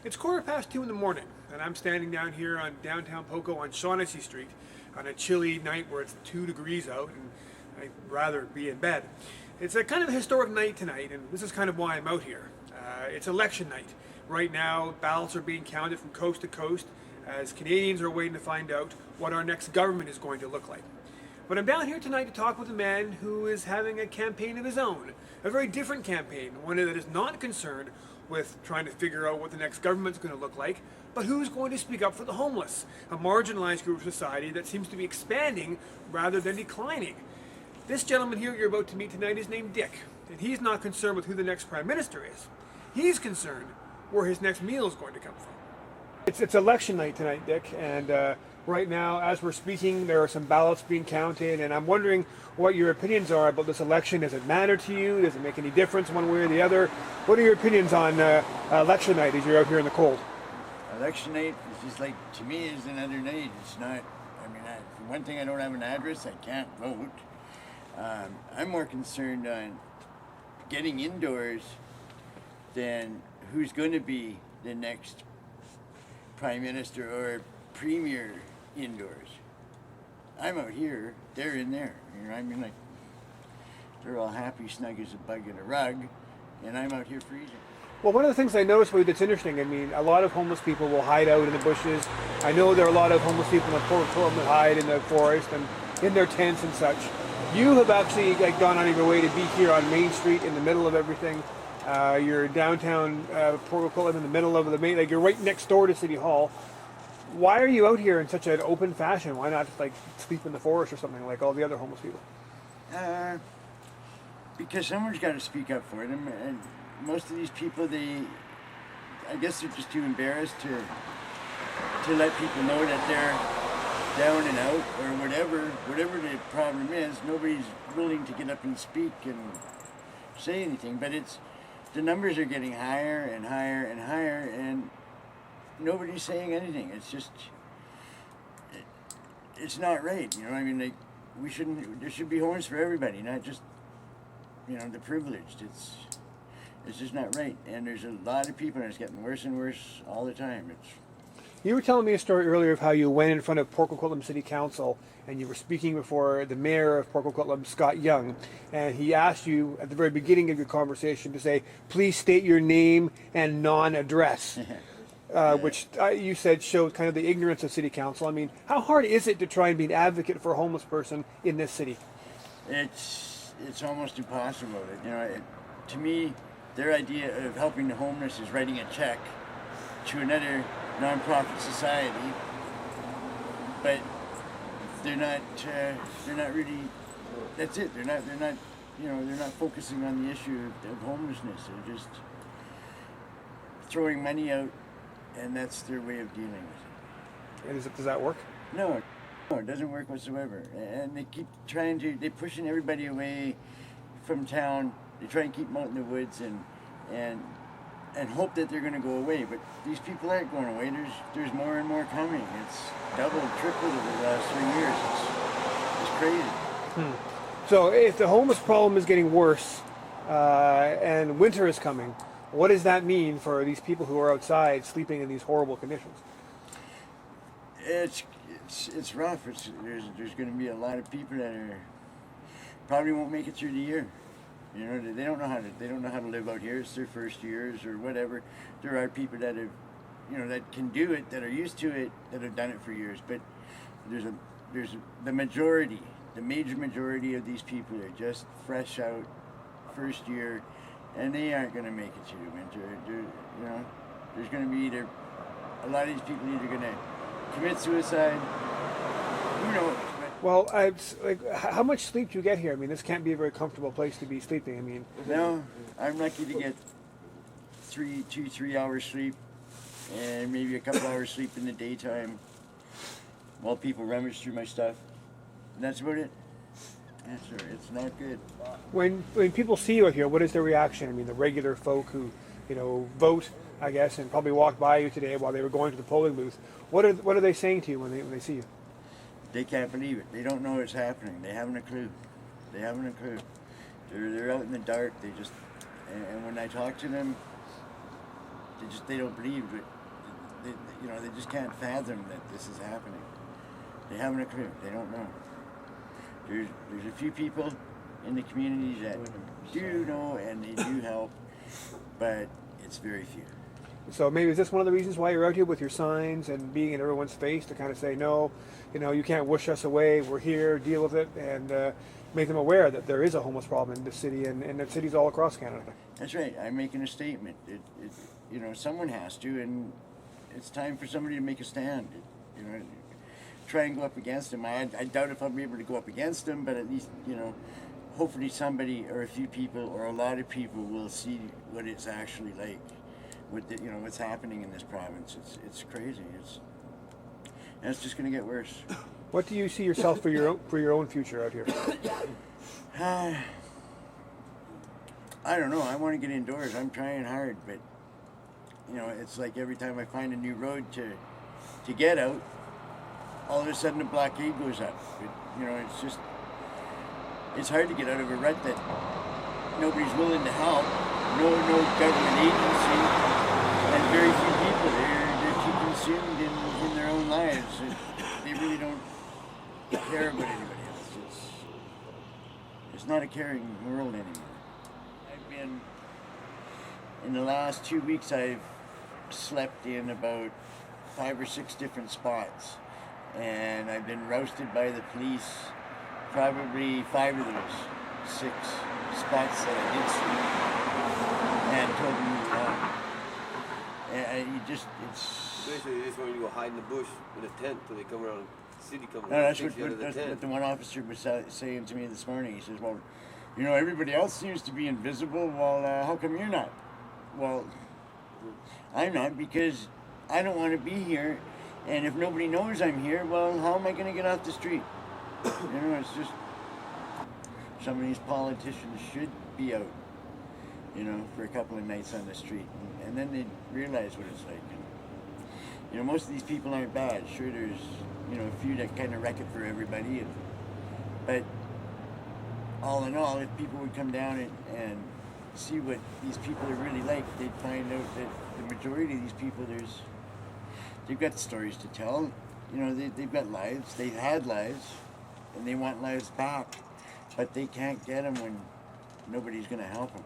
It's 2:15 in the morning, and I'm standing down here on downtown PoCo on Shaughnessy Street on a chilly night where it's 2 degrees out, and I'd rather be in bed. It's a kind of a historic night tonight, and this is kind of why I'm out here. It's election night. Right now, ballots are being counted from coast to coast as Canadians are waiting to find out what our next government is going to look like. But I'm down here tonight to talk with a man who is having a campaign of his own, a very different campaign, one that is not concerned with trying to figure out what the next government's going to look like, but who's going to speak up for the homeless, a marginalized group of society that seems to be expanding rather than declining. This gentleman here you're about to meet tonight is named Dick, and he's not concerned with who the next Prime Minister is. He's concerned where his next meal is going to come from. It's election night tonight, Dick, and right now, as we're speaking, there are some ballots being counted, and I'm wondering what your opinions are about this election. Does it matter to you? Does it make any difference one way or the other? What are your opinions on election night as you're out here in the cold? Election night is just like, to me, is another night. It's not, for one thing, I don't have an address, I can't vote. I'm more concerned on getting indoors than who's going to be the next Prime Minister or Premier indoors. I'm out here, they're in there. They're all happy, snug as a bug in a rug, and I'm out here freezing. Well, one of the things I noticed that's interesting, a lot of homeless people will hide out in the bushes. I know there are a lot of homeless people in Port Coquitlam that hide in the forest and in their tents and such. You have actually gone out of your way to be here on Main Street in the middle of everything. You're downtown Port Coquitlam in the middle of the main, you're right next door to City Hall. Why are you out here in such an open fashion? Why not sleep in the forest or something like all the other homeless people? Because someone's got to speak up for them, and most of these people, I guess they're just too embarrassed to let people know that they're down and out or whatever the problem is. Nobody's willing to get up and speak and say anything, but the numbers are getting higher and higher and higher, and nobody's saying anything. It's not right. There should be homes for everybody, not just, the privileged. It's just not right. And there's a lot of people, and it's getting worse and worse all the time. You were telling me a story earlier of how you went in front of Port Coquitlam City Council and you were speaking before the mayor of Port Coquitlam, Scott Young, and he asked you at the very beginning of your conversation to say, please state your name and non-address. Which you said showed kind of the ignorance of City Council. How hard is it to try and be an advocate for a homeless person in this city? It's almost impossible. To me, their idea of helping the homeless is writing a check to another non-profit society, but they're not really. That's it. They're not focusing on the issue of homelessness. They're just throwing money out. And that's their way of dealing with it. And does that work? No, it doesn't work whatsoever. And they keep they're pushing everybody away from town. They try and keep them out in the woods and hope that they're going to go away. But these people aren't going away. There's more and more coming. It's doubled, tripled over the last 3 years. It's crazy. So if the homeless problem is getting worse and winter is coming, what does that mean for these people who are outside sleeping in these horrible conditions? It's rough. There's going to be a lot of people that probably won't make it through the year. They don't know how to live out here. It's their first years or whatever. There are people that have, that can do it, that are used to it, that have done it for years. But there's the major majority of these people are just fresh out, first year. And they aren't going to make it through the winter. There's going to be a lot of these people either going to commit suicide. Who knows? Well, how much sleep do you get here? This can't be a very comfortable place to be sleeping. No, I'm lucky to get 3 hours sleep, and maybe a couple hours sleep in the daytime while people rummage through my stuff. And that's about it. Yes, sir. It's not good. When people see you out here, what is their reaction? The regular folk who, vote, I guess, and probably walked by you today while they were going to the polling booth. What are they saying to you when they see you? They can't believe it. They don't know what's happening. They haven't a clue. They're out in the dark. And when I talk to them, they don't believe it. They just can't fathom that this is happening. They haven't a clue. They don't know. There's a few people in the community that do know and they do help, but it's very few. So maybe is this one of the reasons why you're out here with your signs and being in everyone's face to kind of say, no, you can't wish us away. We're here, deal with it, and make them aware that there is a homeless problem in the city and that cities all across Canada. That's right. I'm making a statement. Someone has to, and it's time for somebody to make a stand. Try and go up against them. I doubt if I'll be able to go up against them, but at least, hopefully somebody or a few people or a lot of people will see what it's actually like. What's happening in this province. It's crazy. And it's just going to get worse. What do you see yourself for your own future out here? I don't know. I want to get indoors. I'm trying hard, but it's like every time I find a new road to get out, all of a sudden the blockade goes up. It's hard to get out of a rut that nobody's willing to help. No government agency. And very few people, they're too consumed in their own lives. They really don't care about anybody else. It's not a caring world anymore. In the last 2 weeks, I've slept in about 5 or 6 different spots. And I've been rousted by the police, probably 5 of those 6 spots that I did sleep. And told me, Basically, this when you go hide in the bush in a tent till they come around, the city comes around. No, that's what the one officer was saying to me this morning. He says, well, everybody else seems to be invisible. Well, how come you're not? Well, I'm not because I don't want to be here. And if nobody knows I'm here, well, how am I going to get off the street? It's just some of these politicians should be out, for a couple of nights on the street. And then they'd realize what it's like. And, most of these people aren't bad. Sure, there's, a few that kind of wreck it for everybody. But all in all, if people would come down and see what these people are really like, they'd find out that the majority of these people, they've got stories to tell. They've got lives. They've had lives, and they want lives back. But they can't get them when nobody's going to help them.